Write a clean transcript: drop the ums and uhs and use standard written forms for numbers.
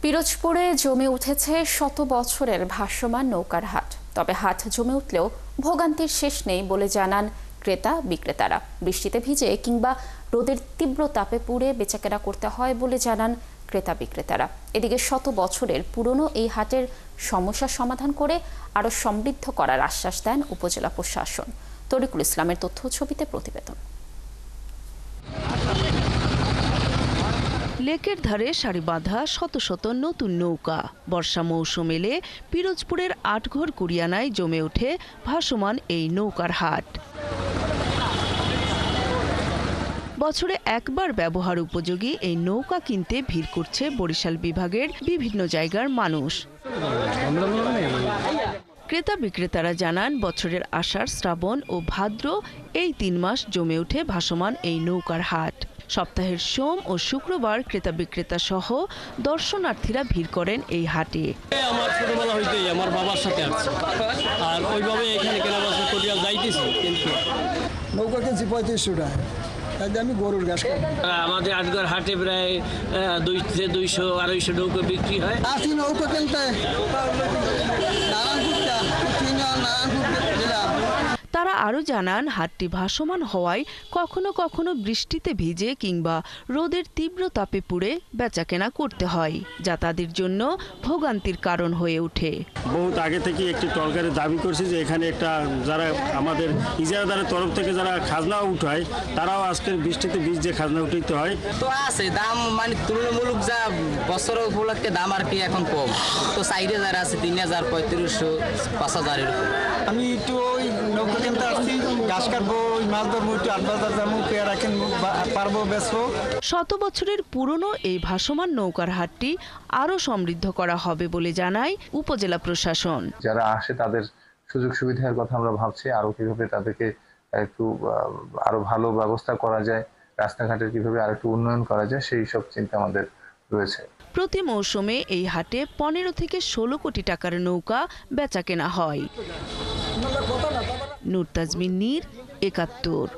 পিরোজপুরে জমে উঠেছে শত বছরের ভাসমান নৌকার হাট। তবে হাট জমে উঠলেও ভোগান্তির শেষ নেই বলে জানান ক্রেতা বিক্রেতারা। বৃষ্টিতে ভিজে কিংবা রোদের তীব্র তাপে পুড়ে বেচাকেনা করতে হয় বলে জানান ক্রেতা বিক্রেতারা। এদিকে শত বছরের পুরনো এই হাটের সমস্যার সমাধান করে আরও সমৃদ্ধ করার আশ্বাস দেন উপজেলা প্রশাসন। তরিকুল ইসলামের তথ্য ছবিতে প্রতিবেদন। লেকের ধারে সারি বাঁধা শত শত নতুন নৌকা। বর্ষা মৌসুম এলে পিরোজপুরের আটঘর কুরিয়ানায় জমে ওঠে ভাসমান এই নৌকার হাট। বছরে একবার ব্যবহার উপযোগী এই নৌকা কিনতে ভিড় করছে বরিশাল বিভাগের বিভিন্ন জায়গার মানুষ। ক্রেতা বিক্রেতারা জানান, বছরের আষাঢ়, শ্রাবণ ও ভাদ্র এই ৩ মাস জমে ওঠে ভাসমান এই নৌকার হাট। সপ্তাহের সোম ও শুক্রবার ক্রেতা বিক্রেতা সহ দর্শনার্থীরা ভিড় করেন এই হাটে। আমার ছোটবেলা হইতেই আমার বাবার সাথে আছে, আর ওইভাবে এখানে কেনাবেচা করিয়া যাইতেছি। কিন্তু নৌকা কিনছি 3500 টাকা, আমি গরুর ঘাস খাই। আমাদের আটঘর হাটে প্রায় 200-250 নৌকা বিক্রি হয়। আসি নৌকা কিনতে তারা আরও জানান, হাটটি ভাসমান হওয়ায় কখনো কখনো বৃষ্টিতে ভিজে কিংবা রোদের তীব্র তাপে পুড়ে বেচাকেনা করতে হয়, যা তাদের জন্য ভোগান্তির কারণ হয়ে ওঠে। বহুত আগে থেকে একটি টলকারের দাবি করছে যে এখানে একটা যারা আমাদের ইজারাদারের তরফ থেকে যারা খাজনা উঠায় তারাও আজকের বৃষ্টিতে ভিজে খাজনা উঠাইতে হয়। তো আছে দাম, মানে তুলনামূলক যা বছরের উপলক্ষে দাম আর কি এখন কম। তো 4000 আছে, 3000, 3500, 5000 এরকম। আমি একটু ওই নৌকা কিনতে আসছি, ঘাস কাটবো, মাছ ধরবো, একটু 8 যাবো, পেয়ারা কিনবো, পারবো বেচবো। শত বছরের পুরনো এই ভাসমান নৌকার হাটটি আরও সমৃদ্ধ করা হবে বলে জানায় উপজেলা প্রশাসন। যারা আসে তাদের সুযোগ সুবিধার কথা আমরা ভাবছি, আরো কিভাবে তাদেরকে একটু আরো ভালো ব্যবস্থা করা যায়, রাস্তাঘাটের কিভাবে আর একটু উন্নয়ন করা যায়, সেই সব চিন্তা আমাদের রয়েছে। প্রতি মৌসুমে এই হাটে 15 থেকে 16 কোটি টাকার নৌকা বেচাকেনা হয়। নূর তাজমিন নীর, 71।